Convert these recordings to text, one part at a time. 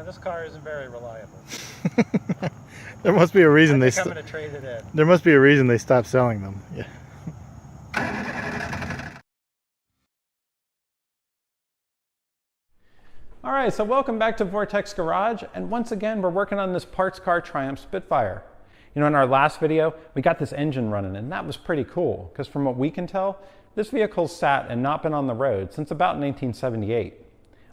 this car isn't very reliable. There must be a reason I'm gonna trade it in. There must be a reason they stopped selling them. Yeah. All right, so welcome back to Vortex Garage, and once again we're working on this parts car Triumph Spitfire. You know, in our last video we got this engine running, and that was pretty cool because from what we can tell, this vehicle's sat and not been on the road since about 1978.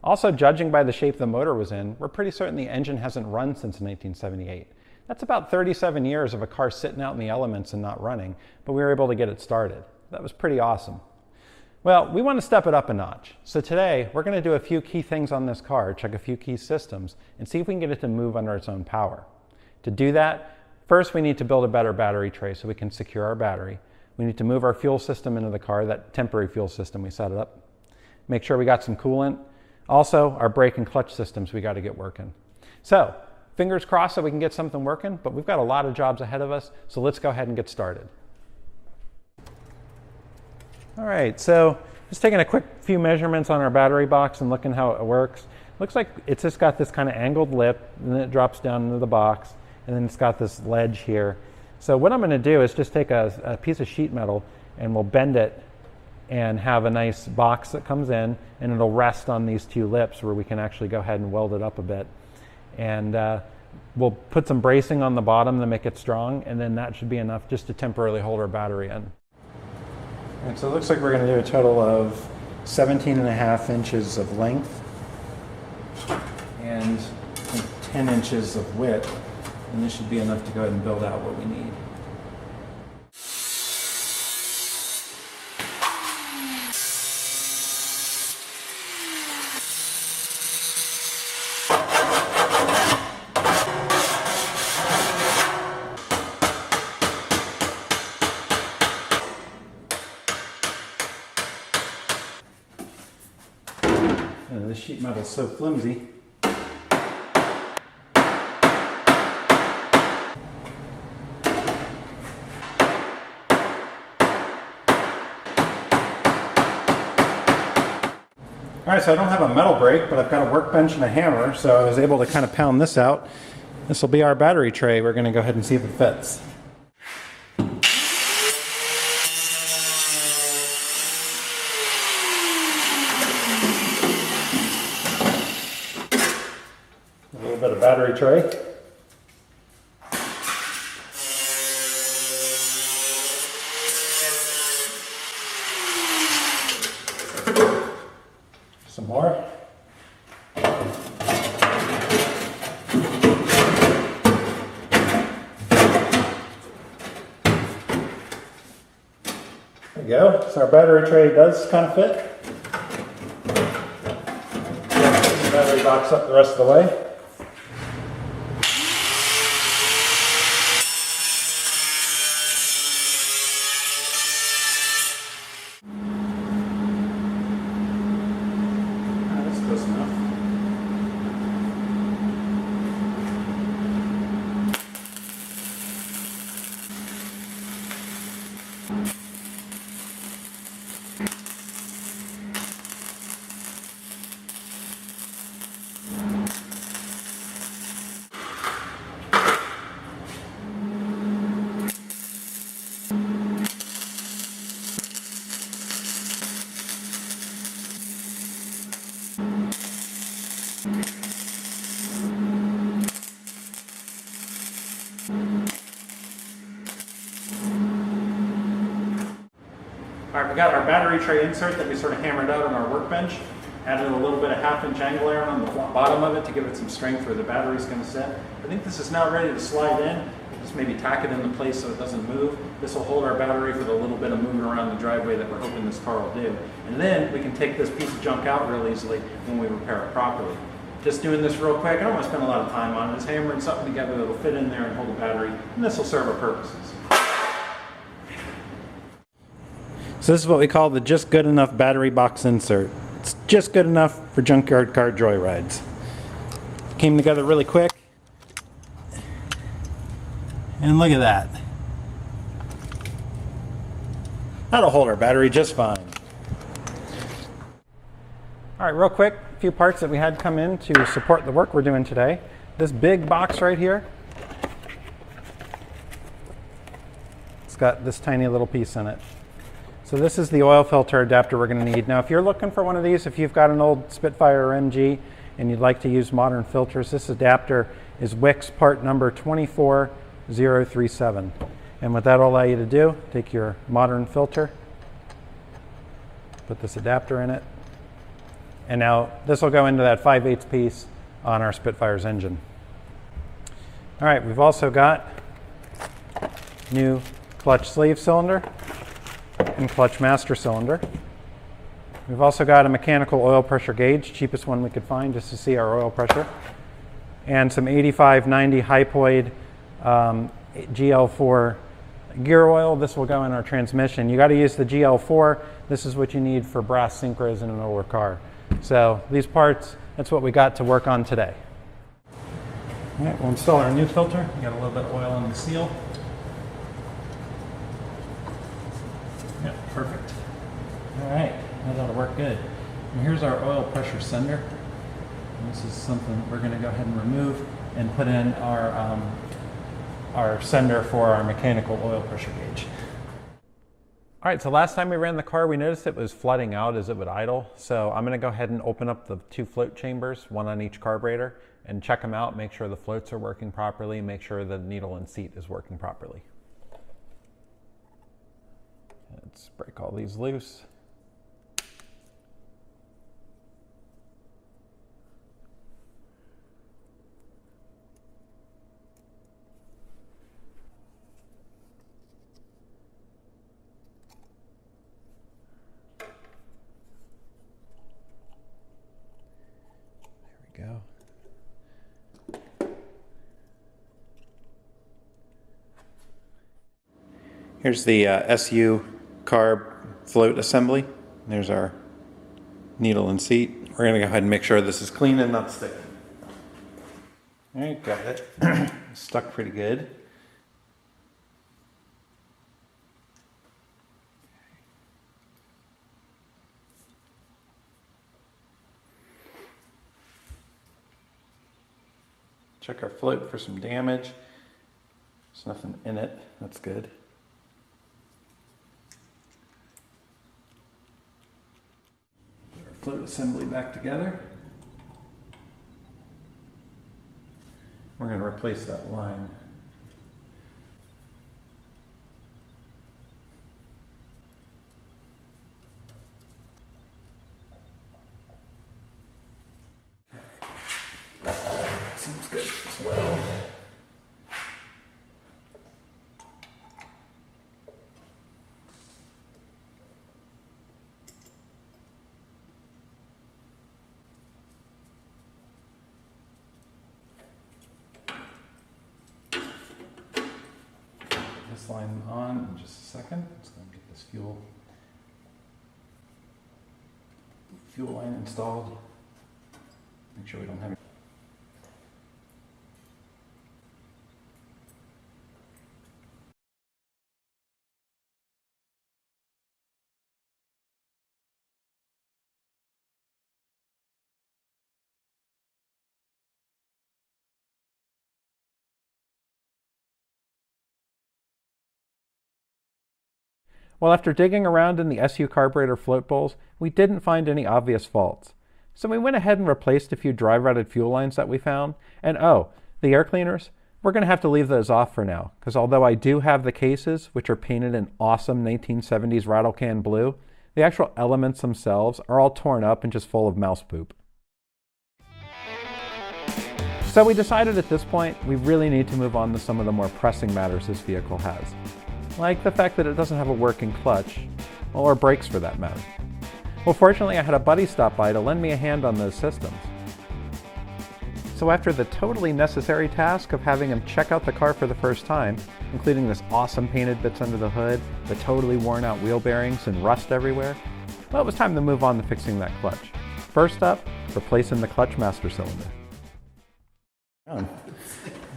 Also, judging by the shape the motor was in, we're pretty certain the engine hasn't run since 1978. That's about 37 years of a car sitting out in the elements and not running, but we were able to get it started. That was pretty awesome. Well, we want to step it up a notch. So today, we're going to do a few key things on this car, check a few key systems, and see if we can get it to move under its own power. To do that, first we need to build a better battery tray so we can secure our battery. We need to move our fuel system into the car, that temporary fuel system we set it up. Make sure we got some coolant. Also, our brake and clutch systems we got to get working. So, fingers crossed that we can get something working, but we've got a lot of jobs ahead of us, so let's go ahead and get started. All right, so just taking a quick few measurements on our battery box and looking how it works. Looks like it's just got this kind of angled lip, and then it drops down into the box, and then it's got this ledge here. So what I'm going to do is just take a piece of sheet metal and we'll bend it and have a nice box that comes in, and it'll rest on these two lips where we can actually go ahead and weld it up a bit. And we'll put some bracing on the bottom to make it strong, and then that should be enough just to temporarily hold our battery in. And so it looks like we're going to do a total of 17.5 inches of length and 10 inches of width, and this should be enough to go ahead and build out what we need. This sheet metal is so flimsy. All right, so I don't have a metal brake, but I've got a workbench and a hammer, so I was able to kind of pound this out. This will be our battery tray. We're going to go ahead and see if it fits. A little bit of battery tray. Some more. There we go. So our battery tray does kind of fit. Put the battery box up the rest of the way. Close enough. All right, we got our battery tray insert that we sort of hammered out on our workbench. Added a little bit of 1/2 inch angle iron on the bottom of it to give it some strength where the battery's going to sit. I think this is now ready to slide in. Just maybe tack it into place so it doesn't move. This will hold our battery for the little bit of moving around the driveway that we're hoping this car will do. And then we can take this piece of junk out real easily when we repair it properly. Just doing this real quick, I don't want to spend a lot of time on it. Just hammering something together that'll fit in there and hold the battery, and this will serve our purposes. So this is what we call the just good enough battery box insert. It's just good enough for junkyard car joyrides. Came together really quick. And look at that. That'll hold our battery just fine. All right, real quick, few parts that we had come in to support the work we're doing today. This big box right here, it's got this tiny little piece in it. So this is the oil filter adapter we're going to need. Now if you're looking for one of these, if you've got an old Spitfire or MG and you'd like to use modern filters, this adapter is Wix part number 24037. And what that'll allow you to do, take your modern filter, put this adapter in it, and now this will go into that 5/8 piece on our Spitfire's engine. All right, we've also got new clutch sleeve cylinder and clutch master cylinder. We've also got a mechanical oil pressure gauge, cheapest one we could find just to see our oil pressure, and some 85/90 hypoid GL4 gear oil. This will go in our transmission. You got to use the GL4. This is what you need for brass synchros in an older car. So these parts, that's what we got to work on today. All right, we'll install our new filter. We got a little bit of oil in the seal. Yep, perfect. All right, that ought to work good. And here's our oil pressure sender. And this is something that we're going to go ahead and remove and put in our sender for our mechanical oil pressure gauge. All right, so last time we ran the car, we noticed it was flooding out as it would idle. So I'm going to go ahead and open up the 2 float chambers, one on each carburetor, and check them out, make sure the floats are working properly, make sure the needle and seat is working properly. Let's break all these loose. Go. Here's the SU carb float assembly. There's our needle and seat. We're going to go ahead and make sure this is clean and not sticky. All right, got it. Stuck pretty good. Check our float for some damage. There's nothing in it. That's good. Put our float assembly back together. We're going to replace that line. Seems good as well. This line on in just a second. Let's go get this fuel line installed. Make sure we don't have any. Well, after digging around in the SU carburetor float bowls, we didn't find any obvious faults. So we went ahead and replaced a few dry rotted fuel lines that we found. And oh, the air cleaners, we're going to have to leave those off for now, because although I do have the cases, which are painted in awesome 1970s rattle can blue, the actual elements themselves are all torn up and just full of mouse poop. So we decided at this point, we really need to move on to some of the more pressing matters this vehicle has. Like the fact that it doesn't have a working clutch, or brakes for that matter. Well, fortunately I had a buddy stop by to lend me a hand on those systems. So after the totally necessary task of having him check out the car for the first time, including this awesome painted bits under the hood, the totally worn out wheel bearings and rust everywhere, well, it was time to move on to fixing that clutch. First up, replacing the clutch master cylinder.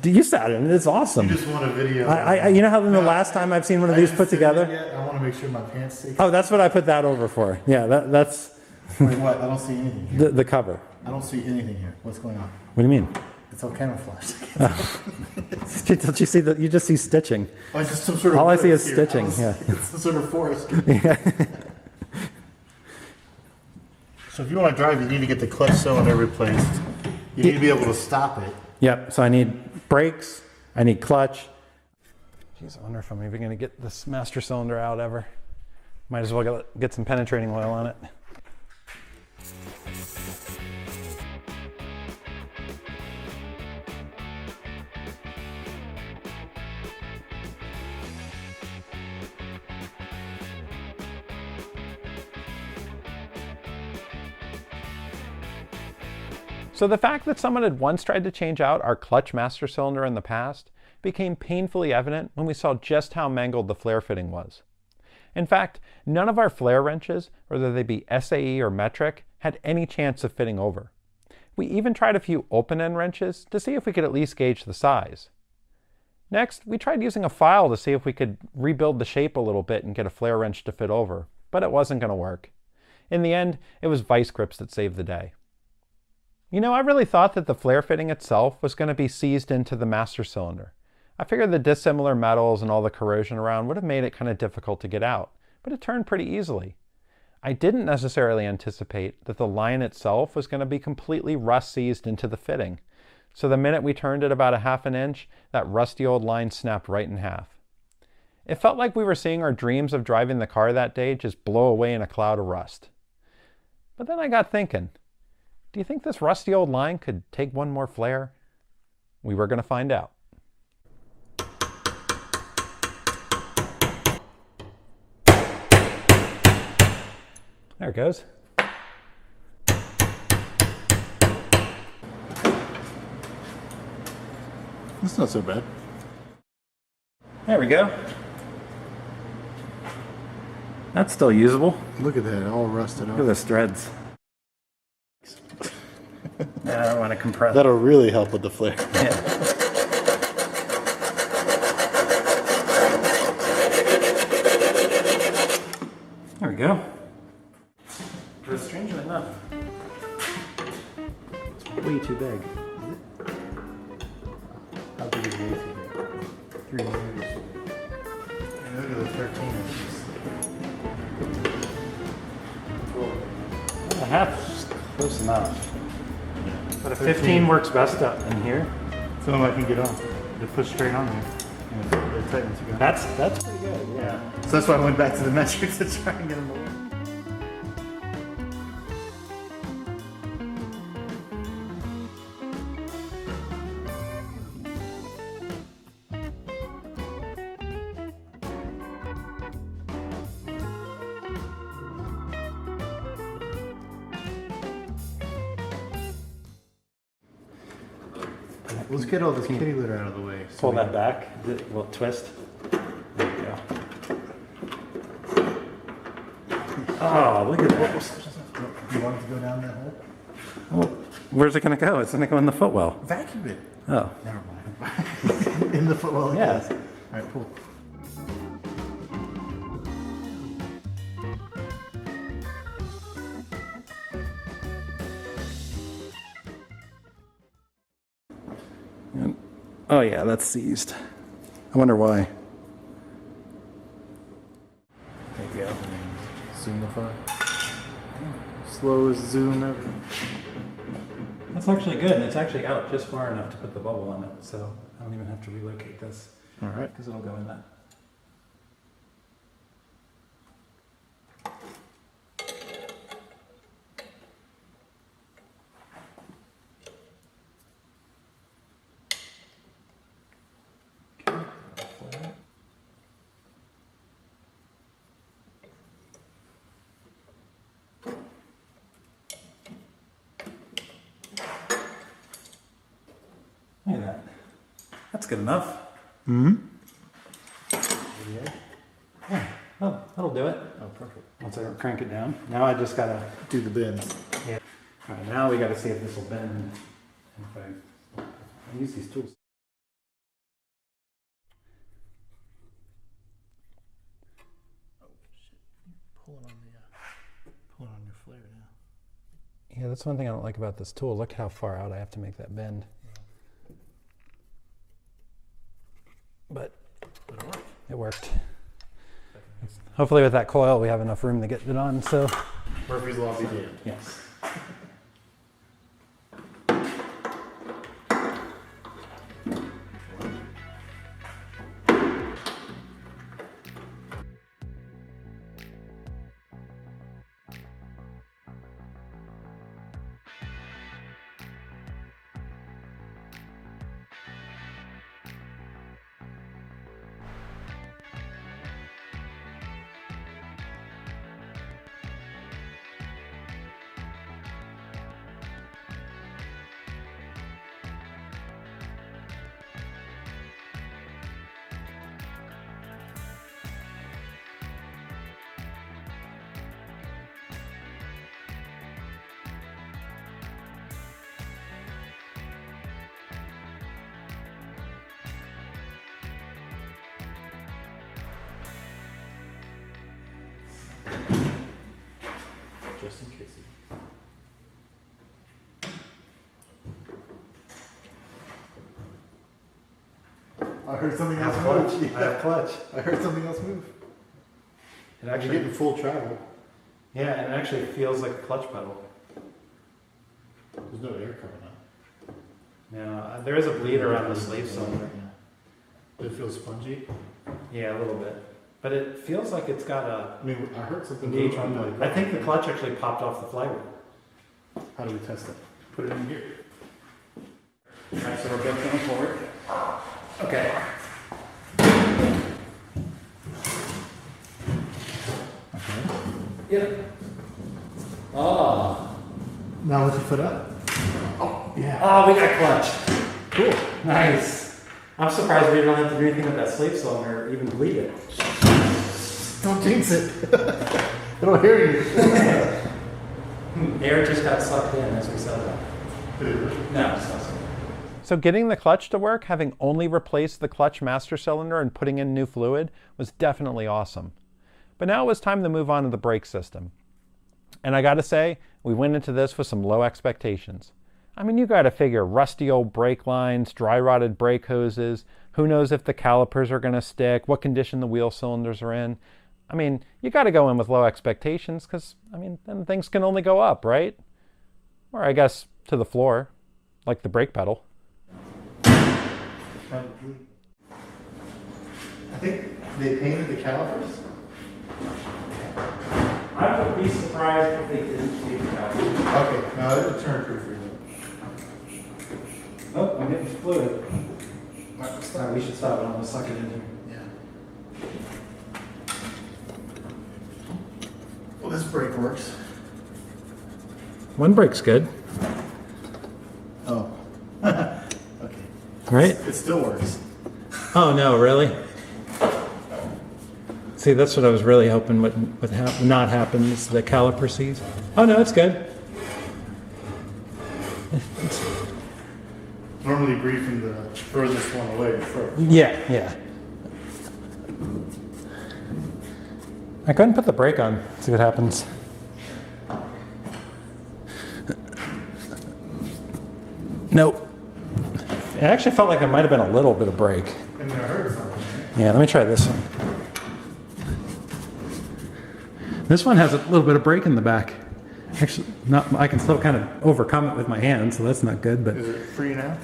You sat in it. It's awesome. You just want a video. You know how the last time I've seen one of these put together? I want to make sure my pants stay. Oh, that's what I put that over for. Yeah, that's Wait, what? I don't see anything here. The cover. I don't see anything here. What's going on? What do you mean? It's all camouflaged. Don't you see that? You just see stitching. Oh, it's just some sort of All I see is here. stitching. Yeah. It's some sort of forest. Yeah. So if you want to drive, you need to get the clutch cylinder replaced. You need to be able to stop it. Yep. So I need brakes. I need clutch. Jeez, I wonder if I'm even going to get this master cylinder out ever. Might as well get some penetrating oil on it. So the fact that someone had once tried to change out our clutch master cylinder in the past became painfully evident when we saw just how mangled the flare fitting was. In fact, none of our flare wrenches, whether they be SAE or metric, had any chance of fitting over. We even tried a few open-end wrenches to see if we could at least gauge the size. Next, we tried using a file to see if we could rebuild the shape a little bit and get a flare wrench to fit over, but it wasn't going to work. In the end, it was vice grips that saved the day. You know, I really thought that the flare fitting itself was going to be seized into the master cylinder. I figured the dissimilar metals and all the corrosion around would have made it kind of difficult to get out, but it turned pretty easily. I didn't necessarily anticipate that the line itself was going to be completely rust seized into the fitting. So the minute we turned it about a half an inch, that rusty old line snapped right in half. It felt like we were seeing our dreams of driving the car that day just blow away in a cloud of rust. But then I got thinking, do you think this rusty old line could take one more flare? We were going to find out. There it goes. That's not so bad. There we go. That's still usable. Look at that, all rusted Look at up. those threads. I don't want to compress. That'll really help with the flare. Yeah. There we go. But strangely enough, it's way too big. How big is the AC? 3 meters. And look at the 13 inches. A half close enough. But a 15 works best up in here. Some I can get on. They push straight on there. And it tightens again. That's pretty good, yeah. So that's why I went back to the metrics to try and get them to work. Let's get all this kitty litter out of the way. Pull that back, well, twist. There you go. Oh, look at that. You want it to go down that hole? Well, where's it going to go? It's going to go in the footwell. Vacuum it. Oh. Never mind. In the footwell, Yeah. yes. All right, pull. Oh yeah, that's seized. I wonder why. There you go. Zoomify. Slowest zoom ever. That's actually good. It's actually out just far enough to put the bubble on it, so I don't even have to relocate this All right. because it'll go in that. Look at that. That's good enough. Mm-hmm. Yeah, that'll do it. Oh, perfect. Once I crank it down. Now I just gotta Do the bends. Yeah. All right, now we gotta see if this will bend. If I use these tools. Oh shit! You're pulling on your flare now. Yeah, that's one thing I don't like about this tool. Look how far out I have to make that bend. But it worked. Hopefully with that coil we have enough room to get it on, so. Murphy's Law be damned. Yes. Just in case. I heard something else move. I have clutch. I heard something else move. It You're getting full travel. yeah, and it actually feels like a clutch pedal. There's no air coming out. Now, there is a bleed around the sleeve cylinder. Does it feel spongy? Yeah, a little bit. But it feels like it's got a I mean, I heard something gauge move. on I'm it. like, I think the clutch actually popped off the flywheel. how do we test it? Put it in gear. Alright, so we're both going forward. Okay. Yeah. Oh. Now lift your foot up. Oh, yeah. Oh, we got clutch. Cool. Nice. I'm surprised we don't have to do anything with that sleeve cylinder or even bleed it. Don't jinx it. They don't hear you. Air just got sucked in as we said that. No, it's not. So getting the clutch to work, having only replaced the clutch master cylinder and putting in new fluid, was definitely awesome. But now it was time to move on to the brake system. And I gotta say, we went into this with some low expectations. I mean, you gotta figure rusty old brake lines, dry rotted brake hoses, who knows if the calipers are gonna stick, what condition the wheel cylinders are in. I mean, you gotta go in with low expectations because, I mean, then things can only go up, right? Or I guess to the floor, like the brake pedal. I think they painted the calipers. I would be surprised if they didn't leave the calipers. Okay, now it'll turn proof for you. Oh, I'm getting fluid. Alright, we should stop it. I'm gonna suck it in here. Yeah. Well, this brake works. One brake's good, Oh. Okay. right? It still works. Oh no, really? See, that's what I was really hoping would not happen is the caliper sees. Oh no, it's good. Normally briefing the furthest one away first. Yeah, yeah. I go ahead and put the brake on, see what happens. Nope. It actually felt like there might have been a little bit of brake. And I heard something. Yeah, let me try this one. This one has a little bit of brake in the back. Actually, not. I can still kind of overcome it with my hand, so that's not good. But Is it free now?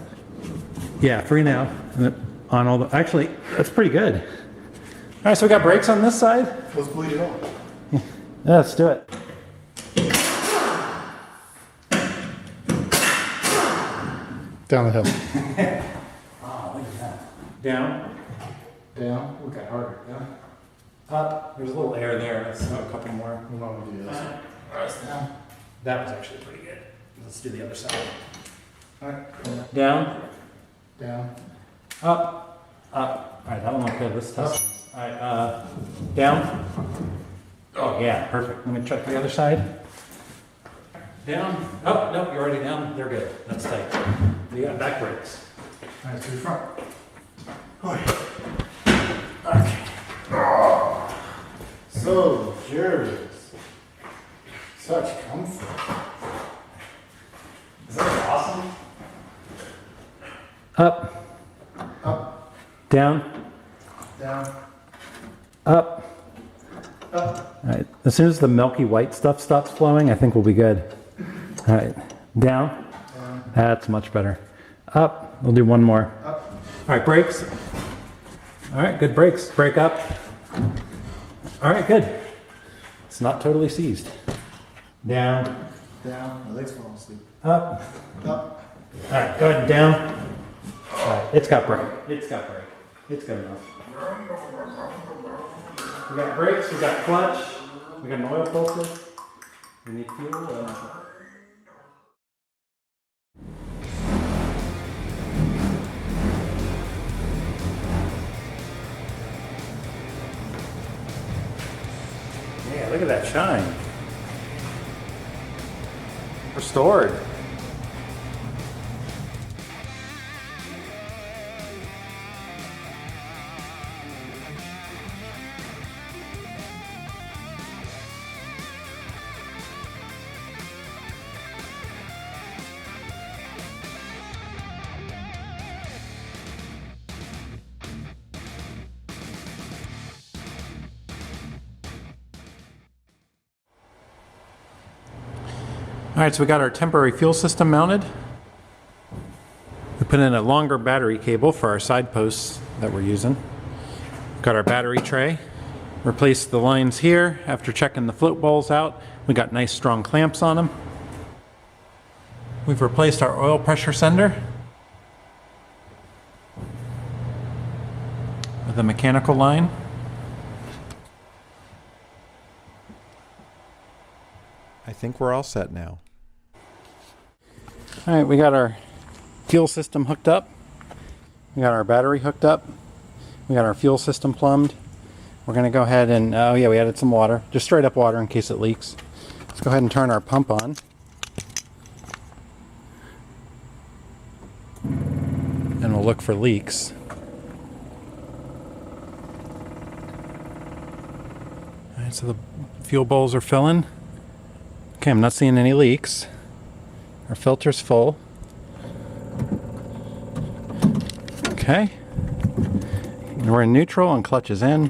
yeah, free now. And it, on all the. Actually, that's pretty good. All right, so we got brakes on this side. Let's bleed it all. Yeah, let's do it. Down the hill. Oh, look at that. Down. Down. Okay, harder. Down. Up. There's a little air there. Let's do a couple more. We want to do this. Down. That was actually pretty good. Let's do the other side. All right. Down. Down. Up. Up. All right, that one looked good. Let's test this. All right, down. Oh, yeah, perfect. Let me check the other side. Down. Oh, no, you're already down. They're good. That's tight. You got back brakes. All right, to the front. Okay. So luxurious. Such comfort. Down. Down. Up. Up. All right. As soon as the milky white stuff stops flowing, I think we'll be good. All right. Down. Down. That's much better. Up. We'll do one more. Up. All right, brakes. All right, good brakes. Brake up. All right, good. It's not totally seized. Down. Down. My legs falling asleep. Up. Up. All right, go ahead and down. All right, it's got brake. It's got brake. It's good enough. We got brakes, we got clutch, we got an oil filter, we need fuel. Yeah, look at that shine. Restored. All right, so we got our temporary fuel system mounted. We put in a longer battery cable for our side posts that we're using. Got our battery tray. Replaced the lines here after checking the float bowls out. We got nice strong clamps on them. We've replaced our oil pressure sender with a mechanical line. I think we're all set now. All right, we got our fuel system hooked up. We got our battery hooked up. We got our fuel system plumbed. We're gonna go ahead and, oh yeah, we added some water, just straight up water in case it leaks. Let's go ahead and turn our pump on. And we'll look for leaks. All right, so the fuel bowls are filling. Okay, I'm not seeing any leaks. Our filter's full. Okay. We're in neutral and clutch is in.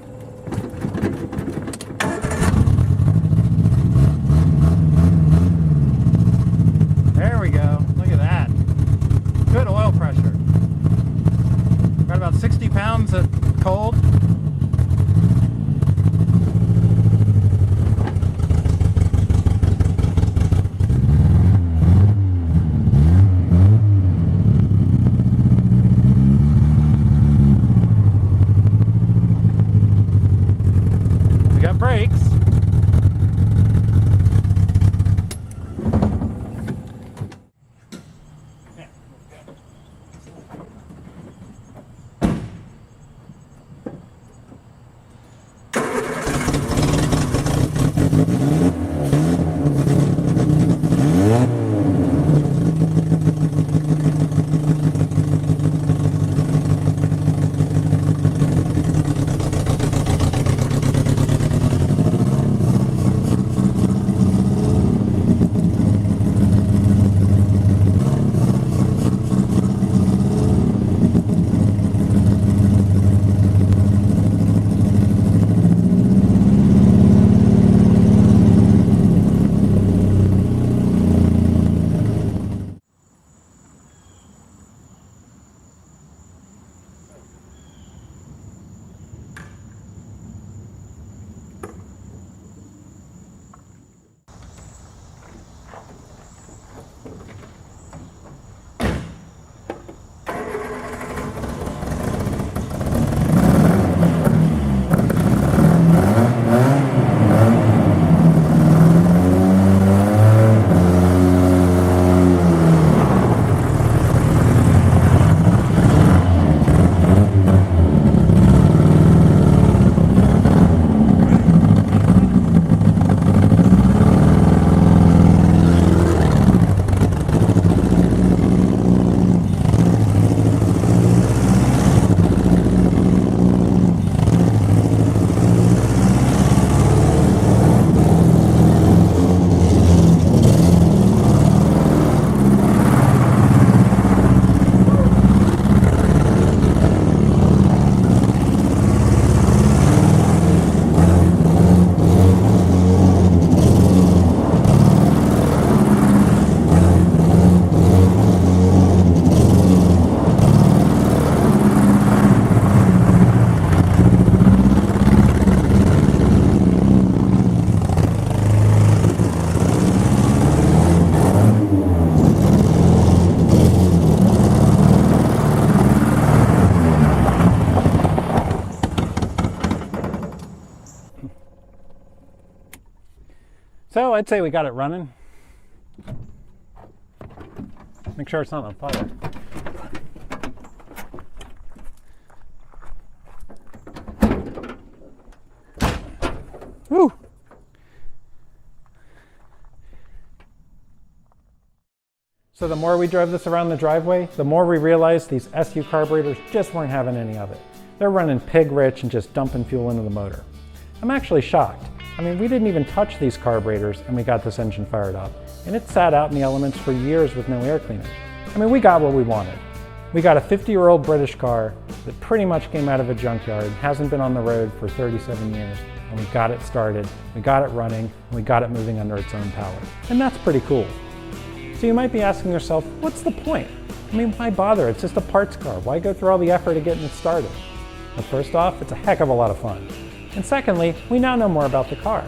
There we go. Look at that. Good oil pressure. Got about 60 pounds at cold. Brakes. So I'd say we got it running. Make sure it's not on fire. Woo! So the more we drove this around the driveway, the more we realized these SU carburetors just weren't having any of it. They're running pig rich and just dumping fuel into the motor. I'm actually shocked. I mean, we didn't even touch these carburetors and we got this engine fired up. And it sat out in the elements for years with no air cleaner. I mean, we got what we wanted. We got a 50-year-old British car that pretty much came out of a junkyard, hasn't been on the road for 37 years, and we got it started, we got it running, and we got it moving under its own power. And that's pretty cool. So you might be asking yourself, what's the point? I mean, why bother? It's just a parts car. Why go through all the effort of getting it started? Well, first off, it's a heck of a lot of fun. And secondly, we now know more about the car.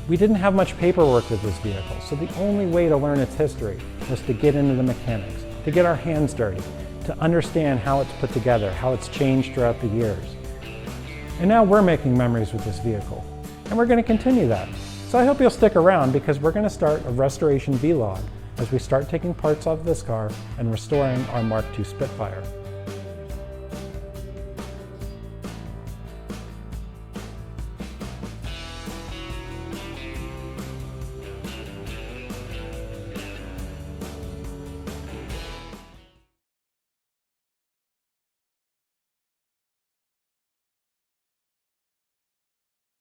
We didn't have much paperwork with this vehicle, so the only way to learn its history was to get into the mechanics, to get our hands dirty, to understand how it's put together, how it's changed throughout the years. And now we're making memories with this vehicle, and we're going to continue that. So I hope you'll stick around because we're going to start a restoration vlog as we start taking parts off this car and restoring our Mark II Spitfire.